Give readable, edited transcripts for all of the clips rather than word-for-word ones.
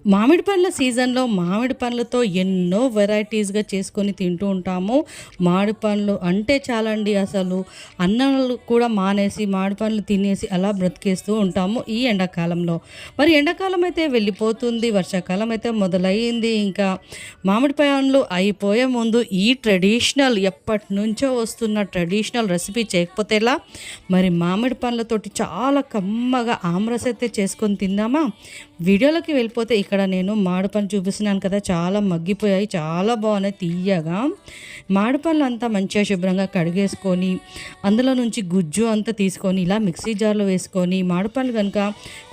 మామిడి పండ్ల సీజన్‌లో మామిడి పండ్లతో ఎన్నో వెరైటీస్‌గా చేసుకొని తింటూ ఉంటాము. మామిడి పండ్లు అంటే చాలండి అసలు అన్నాలు కూడా మానేసి మామిడి పండ్లు తినేసి అలా బ్రతికేస్తూ ఉంటాము ఈ ఎండాకాలంలో. మరి ఎండాకాలం అయితే వెళ్ళిపోతుంది. వర్షాకాలం అయితే మొదలయ్యింది. ఇంకా మామిడి పండ్లు అయిపోయే ముందు ఈ ట్రెడిషనల్ ఎప్పటినుంచో వస్తున్న ట్రెడిషనల్ రెసిపీ చేయకపోతే ఎలా? మరి మామిడి పండ్లతోటి చాలా కమ్మగా ఆమ్రస్ అయితే చేసుకొని తిందామా? వీడియోలోకి వెళ్ళిపోతే ఇక్కడ నేను మామిడిపండ్లు చూపిస్తున్నాను కదా, చాలా మగ్గిపోయాయి, చాలా బాగున్నాయి తీయగా. మామిడిపండ్లు అంతా మంచిగా శుభ్రంగా కడిగేసుకొని అందులో నుంచి గుజ్జు అంతా తీసుకొని ఇలా మిక్సీ జార్లో వేసుకొని, మామిడిపండ్లు కనుక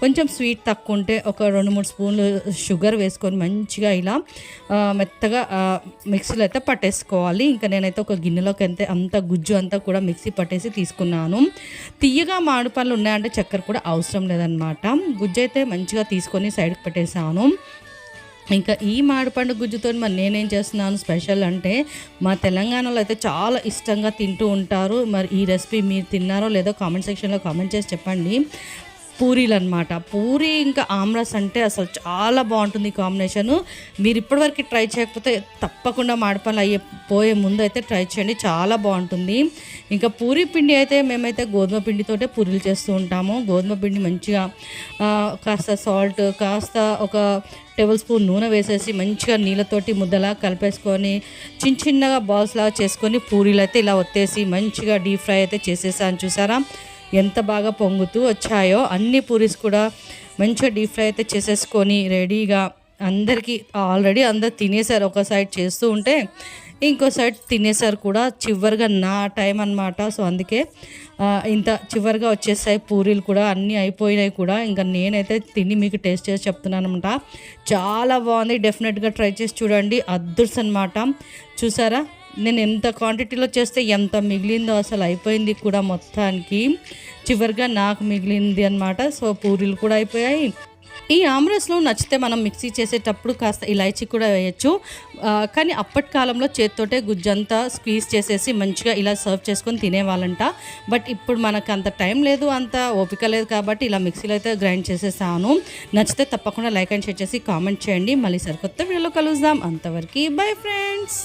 కొంచెం స్వీట్ తక్కువ ఉంటే ఒక 2-3 స్పూన్లు షుగర్ వేసుకొని మంచిగా ఇలా మెత్తగా మిక్సీలో అయితే పట్టేసుకోవాలి. ఇంకా నేనైతే ఒక గిన్నెలోకి అంత గుజ్జు అంతా కూడా మిక్సీ పట్టేసి తీసుకున్నాను. తీయగా మామిడిపండ్లు ఉన్నాయంటే చక్కెర కూడా అవసరం లేదనమాట. గుజ్జు అయితే మంచిగా తీసుకొని సైడ్కి పెట్టేసాను. ఇంకా ఈ మామిడిపండు గుజ్జుతో మరి నేనేం చేస్తున్నాను స్పెషల్ అంటే, మా తెలంగాణలో అయితే చాలా ఇష్టంగా తింటూ ఉంటారు. మరి ఈ రెసిపీ మీరు తిన్నారో లేదో కామెంట్ సెక్షన్లో కామెంట్ చేసి చెప్పండి. పూరీలు అనమాట. పూరి ఇంకా ఆమ్రస్ అంటే అసలు చాలా బాగుంటుంది ఈ కాంబినేషను. మీరు ఇప్పటివరకు ట్రై చేయకపోతే తప్పకుండా మామిడిపండ్లు పోయే ముందు అయితే ట్రై చేయండి, చాలా బాగుంటుంది. ఇంకా పూరి పిండి అయితే మేమైతే గోధుమ పిండితోటే పూరీలు చేస్తూ ఉంటాము. గోధుమ పిండి మంచిగా కాస్త సాల్ట్, కాస్త ఒక టేబుల్ స్పూన్ నూనె వేసేసి మంచిగా నీళ్ళతోటి ముద్దలా కలిపేసుకొని చిన్నగా బాల్స్ లాగా చేసుకొని పూరీలు అయితే ఇలా ఒత్తేసి మంచిగా డీప్ ఫ్రై అయితే చేసేసాను. చూసారా ఎంత బాగా పొంగుతూ వచ్చాయో. అన్ని పూరీస్ కూడా మంచిగా డీప్ ఫ్రై అయితే చేసేసుకొని రెడీగా అందరికీ ఆల్రెడీ అందరు తినేసారు. ఒక సైడ్ చేస్తూ ఉంటే ఇంకో సైడ్ తినేసారు కూడా. చివరిగా నా టైం అనమాట. సో అందుకే ఇంత చివరిగా వచ్చేసాయి పూరీలు కూడా, అన్నీ అయిపోయినాయి కూడా. ఇంకా నేనైతే తిని మీకు టేస్ట్ చేసి చెప్తున్నాను అనమాట. చాలా బాగుంది, డెఫినెట్గా ట్రై చేసి చూడండి. అద్దుర్స్ అనమాట. చూసారా నేను ఎంత క్వాంటిటీలో చేస్తే ఎంత మిగిలిందో, అసలు అయిపోయింది కూడా మొత్తానికి. చివరిగా నాకు మిగిలింది అనమాట. సో పూరీలు కూడా అయిపోయాయి. ఈ ఆమ్రస్లో నచ్చితే మనం మిక్సీ చేసేటప్పుడు కాస్త ఇలాచీ కూడా వేయచ్చు. కానీ అప్పటి కాలంలో చేత్తోటే గుజ్జంతా స్క్వీజ్ చేసేసి మంచిగా ఇలా సర్వ్ చేసుకొని తినేవాళ్ళంట. బట్ ఇప్పుడు మనకు అంత టైం లేదు, అంత ఓపిక లేదు కాబట్టి ఇలా మిక్సీలో అయితే గ్రైండ్ చేసేసాను. నచ్చితే తప్పకుండా లైక్ అండ్ షేర్ చేసి కామెంట్ చేయండి. మళ్ళీ సరికొత్త వీడియోలో కలుద్దాం. అంతవరకు బై ఫ్రెండ్స్.